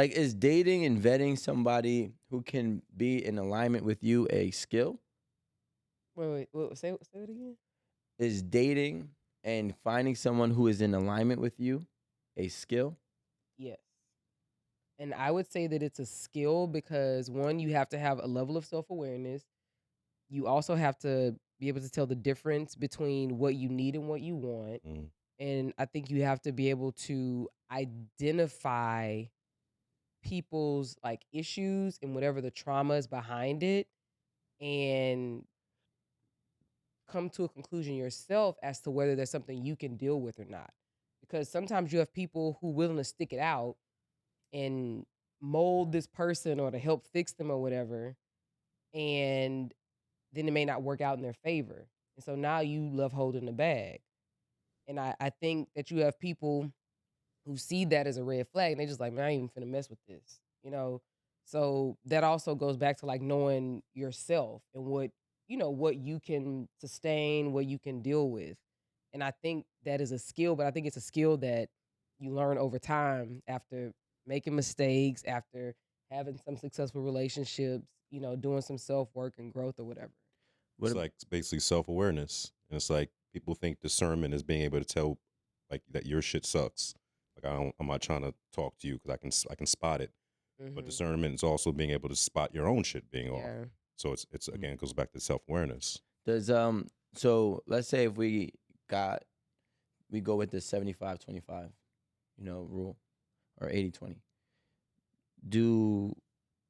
Like, is dating and vetting somebody who can be in alignment with you a skill? Wait, say it again. Is dating and finding someone who is in alignment with you a skill? Yes. And I would say that it's a skill because one, you have to have a level of self awareness. You also have to be able to tell the difference between what you need and what you want. Mm. And I think you have to be able to identify people's like issues and whatever the trauma is behind it and come to a conclusion yourself as to whether there's something you can deal with or not. Because sometimes you have people who willing to stick it out and mold this person or to help fix them or whatever, and then it may not work out in their favor. And so now you love holding the bag. And I think that you have people who see that as a red flag and they just like, man, I ain't even finna mess with this, you know? So that also goes back to like knowing yourself and what, what you can sustain, what you can deal with. And I think that is a skill, but I think it's a skill that you learn over time after making mistakes, after having some successful relationships, doing some self work and growth or whatever. What It's like it's basically self awareness, and it's like people think discernment is being able to tell like that your shit sucks. Like I'm not trying to talk to you because I can spot it, but Hmm. discernment is also being able to spot your own shit being off. Yeah. So it's again, it goes back to self awareness. does so let's say if we go with the 75-25, rule, or 80-20. Do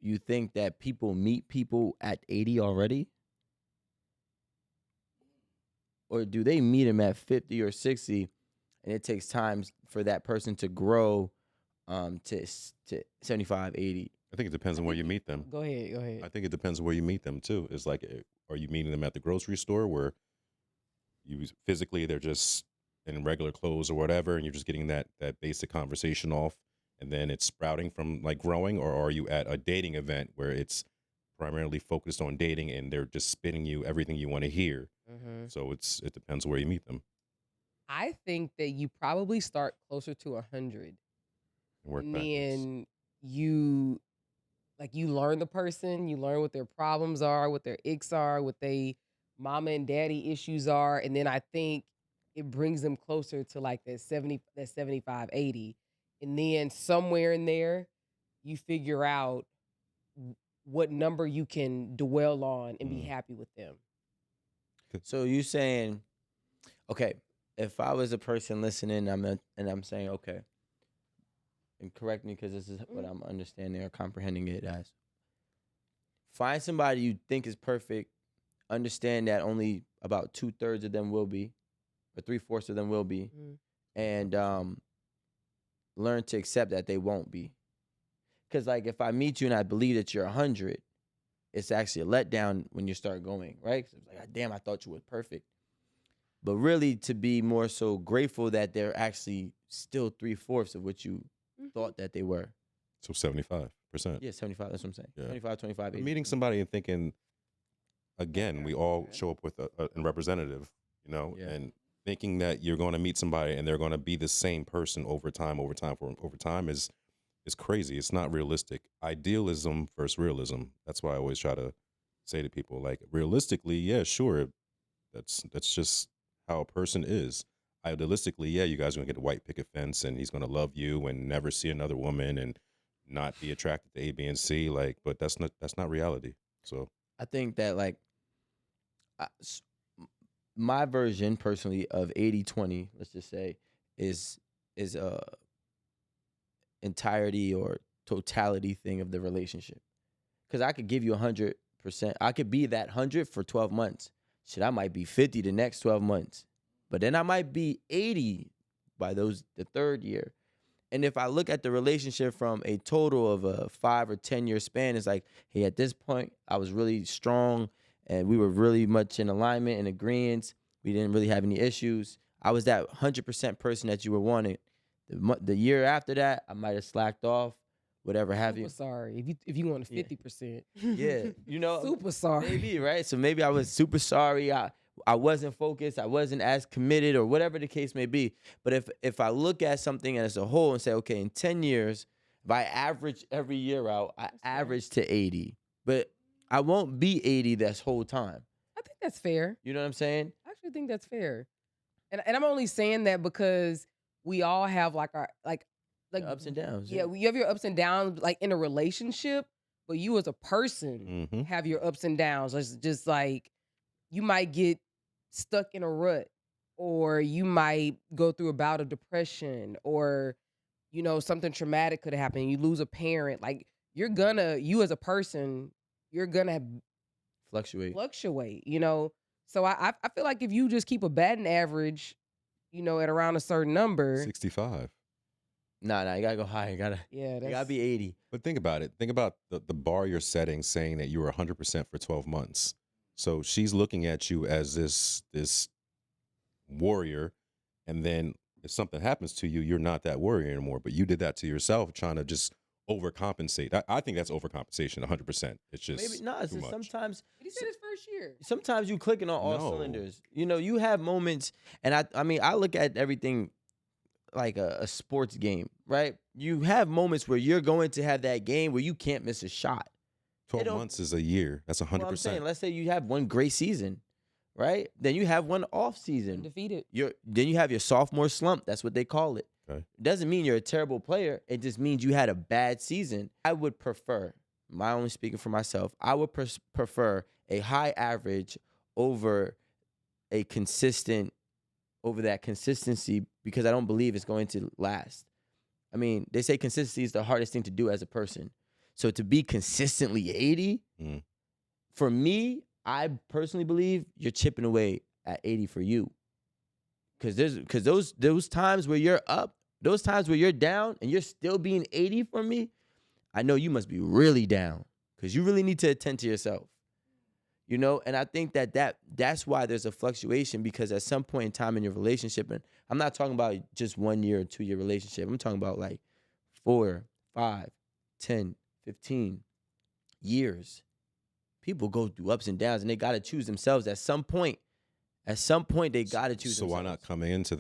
you think that people meet people at 80 already? Or do they meet them at 50 or 60 and it takes time for that person to grow to 75, 80? I think it depends I on where think you meet them. go ahead, go ahead. I think it depends on where you meet them too. It's like, are you meeting them at the grocery store where you physically they're just in regular clothes or whatever, and you're just getting that basic conversation off, and then it's sprouting from like growing, or are you at a dating event where it's primarily focused on dating and they're just spitting you everything you want to hear? Hmm. So it depends where you meet them I think that you probably start closer to 100, and work and backwards. then you you learn the person, you learn what their problems are, what their icks are, what they mama and daddy issues are, and then I think it brings them closer to like that 70, that 75, 80. And then somewhere in there, you figure out what number you can dwell on and be Mm. happy with them. So you saying, okay, if I was a person listening, and I'm saying, okay, and correct me because this is what Mhm. I'm understanding or comprehending it as. Find somebody you think is perfect. Understand that only about 2/3 of them will be, or 3/4 of them will be, Mhm. and learn to accept that they won't be. Because like if I meet you and I believe that you're 100, it's actually a letdown when you start going, right? 'Cause it's like, "Ah, damn, I thought you were perfect." But really, to be more so grateful that they're actually still 3/4 of what you Mhm. thought that they were. So 75%. Yeah, 75. That's what I'm saying. Yeah. 75, 25, But 80. meeting somebody and thinking, again, we all show up with a representative, Yeah. and thinking that you're going to meet somebody and they're going to be the same person over time is crazy. It's not realistic. Idealism versus realism. That's why I always try to say to people, like, realistically, yeah, sure, that's just how a person is. Idealistically, yeah, you guys are gonna get a white picket fence and he's gonna love you and never see another woman and not be attracted to A, B, and C. Like, but that's not reality. So I think that like my version personally of 80-20, let's just say, is a entirety or totality thing of the relationship. Because I could give you 100%. I could be that 100 for 12 months. Shit, I might be 50 the next 12 months. But then I might be 80 by the third year. And if I look at the relationship from a total of a 5 or 10 year span, it's like, hey, at this point, I was really strong and we were really much in alignment and agreement. We didn't really have any issues. I was that 100% person that you were wanting. The year after that, I might have slacked off, whatever have Super you. sorry if you want Yeah. 50%. Yeah, Super sorry. maybe, right? So maybe I was super sorry. I wasn't focused. I wasn't as committed, or whatever the case may be. But if I look at something as a whole and say, okay, in 10 years, If I average every year out, I That's fair. average to 80. But I won't be 80 this whole time. I think that's fair. You know what I'm saying? I actually think that's fair. And I'm only saying that because we all have like our like The ups and downs. yeah, you have your ups and downs like in a relationship, but you as a person Mhm. have your ups and downs. It's just like you might get stuck in a rut, or you might go through a bout of depression, or something traumatic could happen. You lose a parent. Like you as a person, you're gonna Fluctuate. So I feel like if you just keep a batting average, at around a certain number, 65. Nah, you gotta go higher. You gotta that's be 80. But think about it. Think about the bar you're setting, saying that you were 100% for 12 months. So she's looking at you as this warrior, and then if something happens to you, you're not that warrior anymore. But you did that to yourself, trying to just overcompensate. I think that's overcompensation, 100%. It's just Maybe not. too much. Sometimes But he said his first year. sometimes you clicking on all No. cylinders. You have moments, and I mean, I look at everything like a sports game, right? You have moments where you're going to have that game where you can't miss a shot. 12 months is a year. That's 100%. Well, I'm saying, let's say you have one great season, right? Then you have one off season. Undefeated. Then you have your sophomore slump. That's what they call it. Okay. It doesn't mean you're a terrible player. It just means you had a bad season. I would prefer, my only speaking for myself, I would prefer a high average over a consistent, over that consistency, because I don't believe it's going to last. I mean, they say consistency is the hardest thing to do as a person. So to be consistently 80, for me, I personally believe you're chipping away at 80 for you. Because those times where you're up, those times where you're down, and you're still being 80 for me, I know you must be really down, because you really need to attend to yourself. And I think that's why there's a fluctuation, because at some point in time in your relationship, and I'm not talking about just 1 year or 2 year relationship, I'm talking about like 4, 5, 10, 15 years. People go through ups and downs, and they got to choose themselves at some point. At some point, they got to choose So themselves. why not come into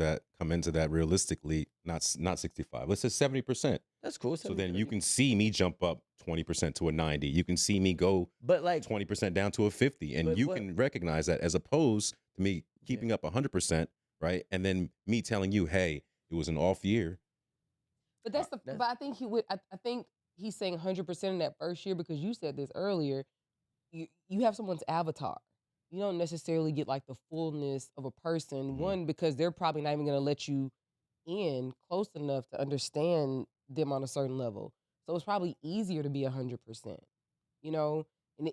that realistically, not 65. Let's say 70%. That's cool. So then you can see me jump up 20% to a 90. You can see me go But like 20% down to a 50. And But you what- can recognize that, as opposed to me keeping up 100%, right? And then me telling you, hey, it was an off year. But but I think he would. I think he's saying 100% in that first year, because you said this earlier. You have someone's avatar. You don't necessarily get like the fullness of a person. One, because they're probably not even going to let you in close enough to understand them on a certain level. So it's probably easier to be 100%. And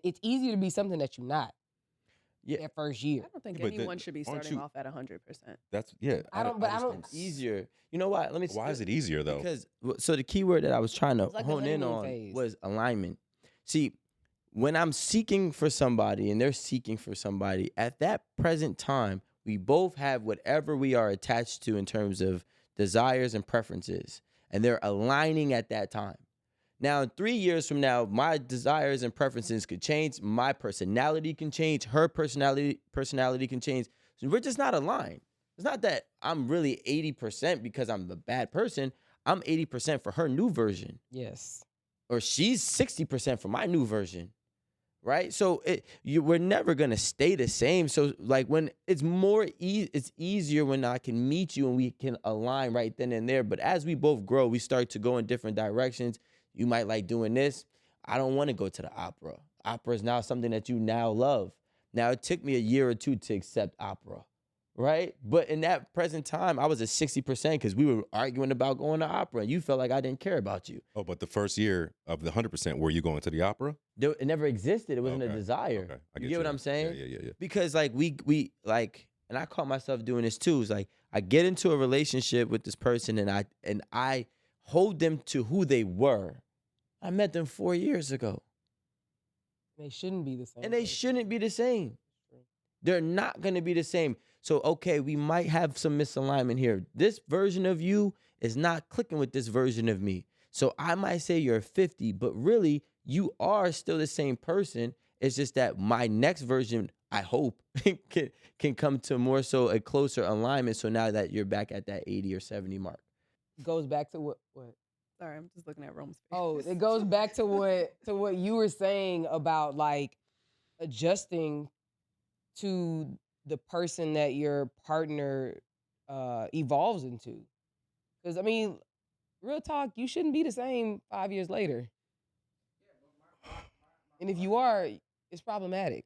it's easier to be something that you're not. Yeah. That first year. I don't think But anyone should be aren't starting you- off at 100%. That's yeah. I don't. understand. easier. You know why? Let me. Why is it easier though? Because so the key word that I was trying to It's like the hone in honeymoon on phase. was alignment. See, when I'm seeking for somebody and they're seeking for somebody, at that present time, we both have whatever we are attached to in terms of desires and preferences, and they're aligning at that time. Now, 3 years from now, my desires and preferences could change. My personality can change. Her personality can change. So we're just not aligned. It's not that I'm really 80% because I'm the bad person. I'm 80% for her new version, Yes. or she's 60% for my new version, right? So we're never gonna stay the same. So like when it's it's easier when I can meet you and we can align right then and there. But as we both grow, we start to go in different directions. You might like doing this. I don't want to go to the opera. Opera is now something that you now love. Now, it took me a year or two to accept opera, right? But in that present time, I was at 60% because we were arguing about going to opera, and you felt like I didn't care about you. Oh, but the first year of the 100%, were you going to the opera? It never existed. It wasn't a Okay. desire. Okay, I You get what you. I'm saying? Yeah. Because like we like, and I caught myself doing this too. It's like I get into a relationship with this person, and I hold them to who they were. I met them 4 years ago, They shouldn't be the same. and they person. shouldn't be the same. They're not going to be the same. So, okay, we might have some misalignment here. This version of you is not clicking with this version of me. So I might say you're 50, but really you are still the same person. It's just that my next version, I hope, can come to more so a closer alignment. So now that you're back at that 80 or 70 mark. Goes back to what? Sorry, I'm just looking at Rome's face. Oh, it goes back to what you were saying about like adjusting to the person that your partner evolves into. Because I mean, real talk, you shouldn't be the same 5 years later. And if you are, it's problematic.